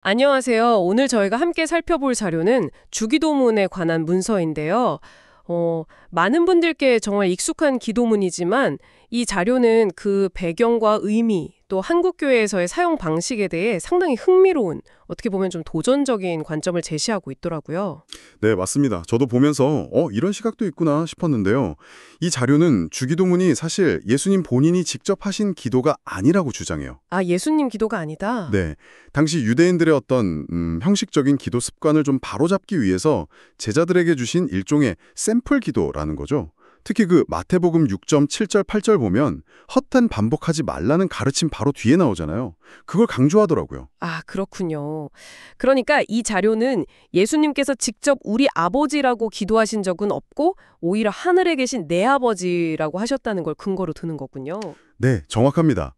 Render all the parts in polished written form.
안녕하세요. 오늘 저희가 함께 살펴볼 자료는 주기도문에 관한 문서인데요. 많은 분들께 정말 익숙한 기도문이지만 이 자료는 그 배경과 의미, 또 한국교회에서의 사용 방식에 대해 상당히 흥미로운, 어떻게 보면 좀 도전적인 관점을 제시하고 있더라고요. 네, 맞습니다. 저도 보면서 이런 시각도 있구나 싶었는데요. 이 자료는 주기도문이 사실 예수님 본인이 직접 하신 기도가 아니라고 주장해요. 아, 예수님 기도가 아니다. 네, 당시 유대인들의 어떤 형식적인 기도 습관을 좀 바로잡기 위해서 제자들에게 주신 일종의 샘플 기도라는 거죠. 특히 그 마태복음 6점 7절 8절 보면 헛된 반복하지 말라는 가르침 바로 뒤에 나오잖아요. 그걸 강조하더라고요. 아, 그렇군요. 그러니까 이 자료는 예수님께서 직접 우리 아버지라고 기도하신 적은 없고 오히려 하늘에 계신 내 아버지라고 하셨다는 걸 근거로 드는 거군요. 네, 정확합니다.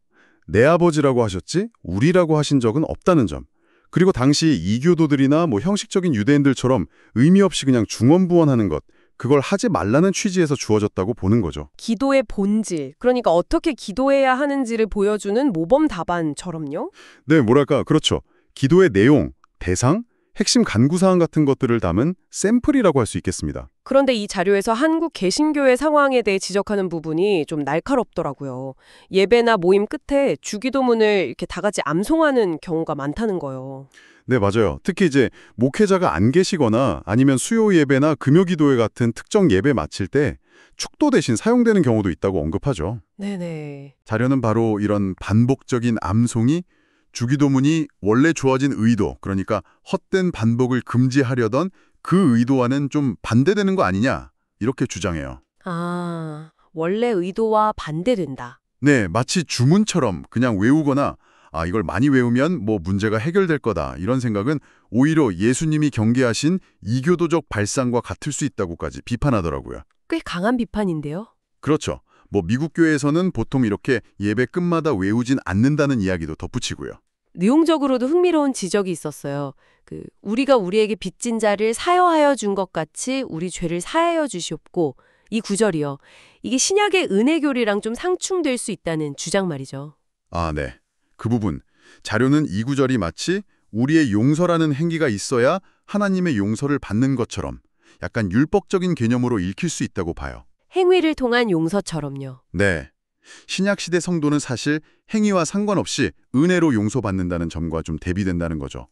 내 아버지라고 하셨지 우리라고 하신 적은 없다는 점. 그리고 당시 이교도들이나 형식적인 유대인들처럼 의미 없이 그냥 중언부언하는 것, 그걸 하지 말라는 취지에서 주어졌다고 보는 거죠. 기도의 본질, 그러니까 어떻게 기도해야 하는지를 보여주는 모범 답안처럼요? 네, 뭐랄까, 그렇죠. 기도의 내용, 대상, 핵심 간구사항 같은 것들을 담은 샘플이라고 할 수 있겠습니다. 그런데 이 자료에서 한국 개신교의 상황에 대해 지적하는 부분이 좀 날카롭더라고요. 예배나 모임 끝에 주기도문을 이렇게 다 같이 암송하는 경우가 많다는 거예요. 네, 맞아요. 특히 이제 목회자가 안 계시거나 아니면 수요 예배나 금요 기도회 같은 특정 예배 마칠 때 축도 대신 사용되는 경우도 있다고 언급하죠. 네네. 자료는 바로 이런 반복적인 암송이 주기도문이 원래 주어진 의도, 그러니까 헛된 반복을 금지하려던 그 의도와는 좀 반대되는 거 아니냐, 이렇게 주장해요. 아, 원래 의도와 반대된다. 네, 마치 주문처럼 그냥 외우거나 이걸 많이 외우면 문제가 해결될 거다, 이런 생각은 오히려 예수님이 경계하신 이교도적 발상과 같을 수 있다고까지 비판하더라고요. 꽤 강한 비판인데요. 그렇죠. 미국 교회에서는 보통 이렇게 예배 끝마다 외우진 않는다는 이야기도 덧붙이고요. 내용적으로도 흥미로운 지적이 있었어요. 우리가 우리에게 빚진 자를 사여하여 준 것 같이 우리 죄를 사하여 주시옵고, 이 구절이요. 이게 신약의 은혜교리랑 좀 상충될 수 있다는 주장 말이죠. 아, 네. 그 부분. 자료는 이 구절이 마치 우리의 용서라는 행위가 있어야 하나님의 용서를 받는 것처럼 약간 율법적인 개념으로 읽힐 수 있다고 봐요. 행위를 통한 용서처럼요. 네. 신약시대 성도는 사실 행위와 상관없이 은혜로 용서받는다는 점과 좀 대비된다는 거죠.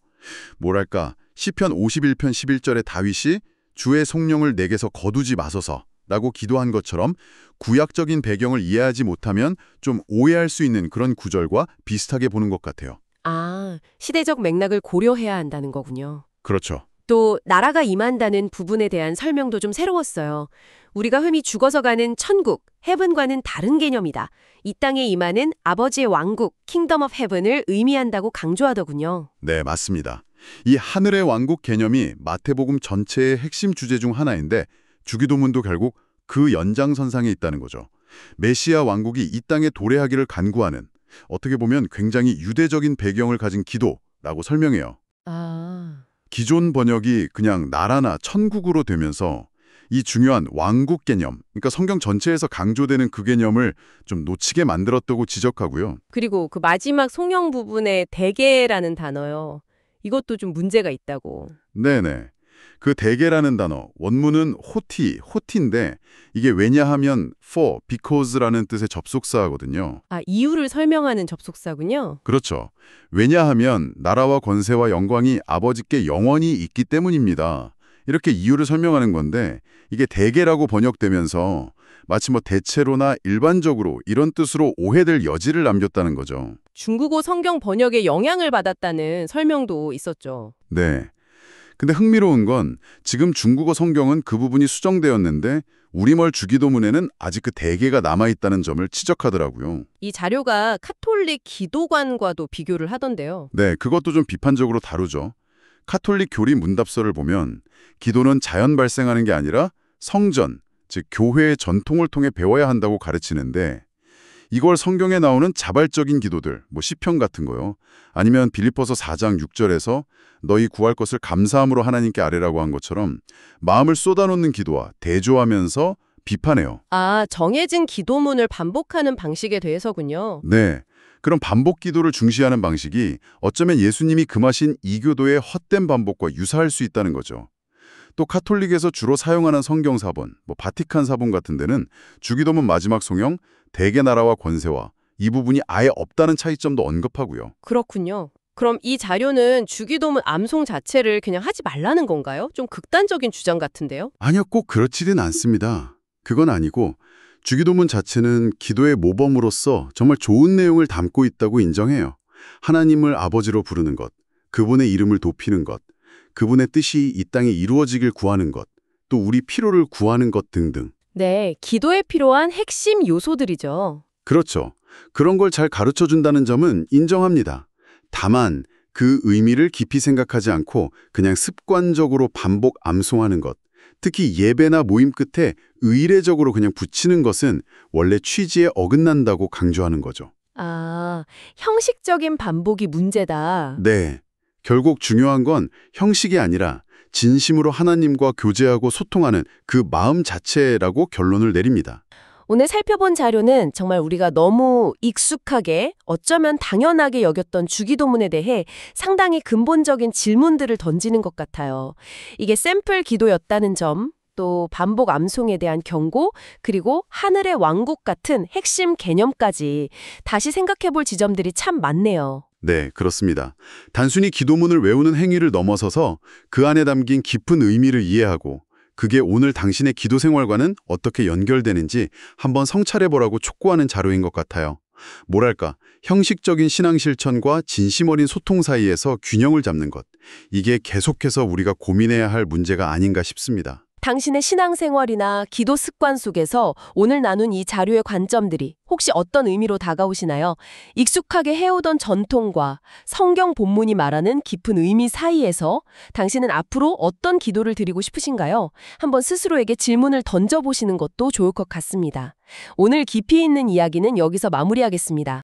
뭐랄까, 시편 51편 11절에 다윗이 주의 성령을 내게서 거두지 마소서 라고 기도한 것처럼 구약적인 배경을 이해하지 못하면 좀 오해할 수 있는 그런 구절과 비슷하게 보는 것 같아요. 아, 시대적 맥락을 고려해야 한다는 거군요. 그렇죠. 또 나라가 임한다는 부분에 대한 설명도 좀 새로웠어요. 우리가 흔히 죽어서 가는 천국, 헤븐과는 다른 개념이다. 이 땅에 임하는 아버지의 왕국, 킹덤 오브 헤븐을 의미한다고 강조하더군요. 네, 맞습니다. 이 하늘의 왕국 개념이 마태복음 전체의 핵심 주제 중 하나인데 주기도문도 결국 그 연장선상에 있다는 거죠. 메시아 왕국이 이 땅에 도래하기를 간구하는, 어떻게 보면 굉장히 유대적인 배경을 가진 기도라고 설명해요. 아, 기존 번역이 그냥 나라나 천국으로 되면서 이 중요한 왕국 개념, 그러니까 성경 전체에서 강조되는 그 개념을 좀 놓치게 만들었다고 지적하고요. 그리고 그 마지막 송영 부분에 대개라는 단어요. 이것도 좀 문제가 있다고. 네네. 그 대개라는 단어, 원문은 호티인데 이게 왜냐하면 for, because라는 뜻의 접속사거든요. 아, 이유를 설명하는 접속사군요. 그렇죠. 왜냐하면 나라와 권세와 영광이 아버지께 영원히 있기 때문입니다. 이렇게 이유를 설명하는 건데 이게 대개라고 번역되면서 마치 대체로나 일반적으로 이런 뜻으로 오해될 여지를 남겼다는 거죠. 중국어 성경 번역에 영향을 받았다는 설명도 있었죠. 네. 근데 흥미로운 건 지금 중국어 성경은 그 부분이 수정되었는데 우리말 주기도문에는 아직 그 대개가 남아있다는 점을 지적하더라고요. 이 자료가 카톨릭 기도관과도 비교를 하던데요. 네, 그것도 좀 비판적으로 다루죠. 카톨릭 교리 문답서를 보면 기도는 자연 발생하는 게 아니라 성전, 즉 교회의 전통을 통해 배워야 한다고 가르치는데 이걸 성경에 나오는 자발적인 기도들, 시편 같은 거요. 아니면 빌립보서 4장 6절에서 너희 구할 것을 감사함으로 하나님께 아뢰라고 한 것처럼 마음을 쏟아놓는 기도와 대조하면서 비판해요. 아, 정해진 기도문을 반복하는 방식에 대해서군요. 네. 그런 반복 기도를 중시하는 방식이 어쩌면 예수님이 금하신 이교도의 헛된 반복과 유사할 수 있다는 거죠. 또 카톨릭에서 주로 사용하는 성경 사본, 바티칸 사본 같은 데는 주기도문 마지막 송영, 대개 나라와 권세와 이 부분이 아예 없다는 차이점도 언급하고요. 그렇군요. 그럼 이 자료는 주기도문 암송 자체를 그냥 하지 말라는 건가요? 좀 극단적인 주장 같은데요? 아니요, 꼭 그렇지는 않습니다. 그건 아니고 주기도문 자체는 기도의 모범으로서 정말 좋은 내용을 담고 있다고 인정해요. 하나님을 아버지로 부르는 것, 그분의 이름을 높이는 것, 그분의 뜻이 이 땅에 이루어지길 구하는 것, 또 우리 필요를 구하는 것 등등. 네, 기도에 필요한 핵심 요소들이죠. 그렇죠. 그런 걸 잘 가르쳐준다는 점은 인정합니다. 다만 그 의미를 깊이 생각하지 않고 그냥 습관적으로 반복 암송하는 것, 특히 예배나 모임 끝에 의례적으로 그냥 붙이는 것은 원래 취지에 어긋난다고 강조하는 거죠. 아, 형식적인 반복이 문제다. 네. 결국 중요한 건 형식이 아니라 진심으로 하나님과 교제하고 소통하는 그 마음 자체라고 결론을 내립니다. 오늘 살펴본 자료는 정말 우리가 너무 익숙하게 어쩌면 당연하게 여겼던 주기도문에 대해 상당히 근본적인 질문들을 던지는 것 같아요. 이게 샘플 기도였다는 점, 또 반복 암송에 대한 경고, 그리고 하늘의 왕국 같은 핵심 개념까지 다시 생각해 볼 지점들이 참 많네요. 네, 그렇습니다. 단순히 기도문을 외우는 행위를 넘어서서 그 안에 담긴 깊은 의미를 이해하고 그게 오늘 당신의 기도 생활과는 어떻게 연결되는지 한번 성찰해보라고 촉구하는 자료인 것 같아요. 뭐랄까, 형식적인 신앙 실천과 진심 어린 소통 사이에서 균형을 잡는 것. 이게 계속해서 우리가 고민해야 할 문제가 아닌가 싶습니다. 당신의 신앙생활이나 기도 습관 속에서 오늘 나눈 이 자료의 관점들이 혹시 어떤 의미로 다가오시나요? 익숙하게 해오던 전통과 성경 본문이 말하는 깊은 의미 사이에서 당신은 앞으로 어떤 기도를 드리고 싶으신가요? 한번 스스로에게 질문을 던져보시는 것도 좋을 것 같습니다. 오늘 깊이 있는 이야기는 여기서 마무리하겠습니다.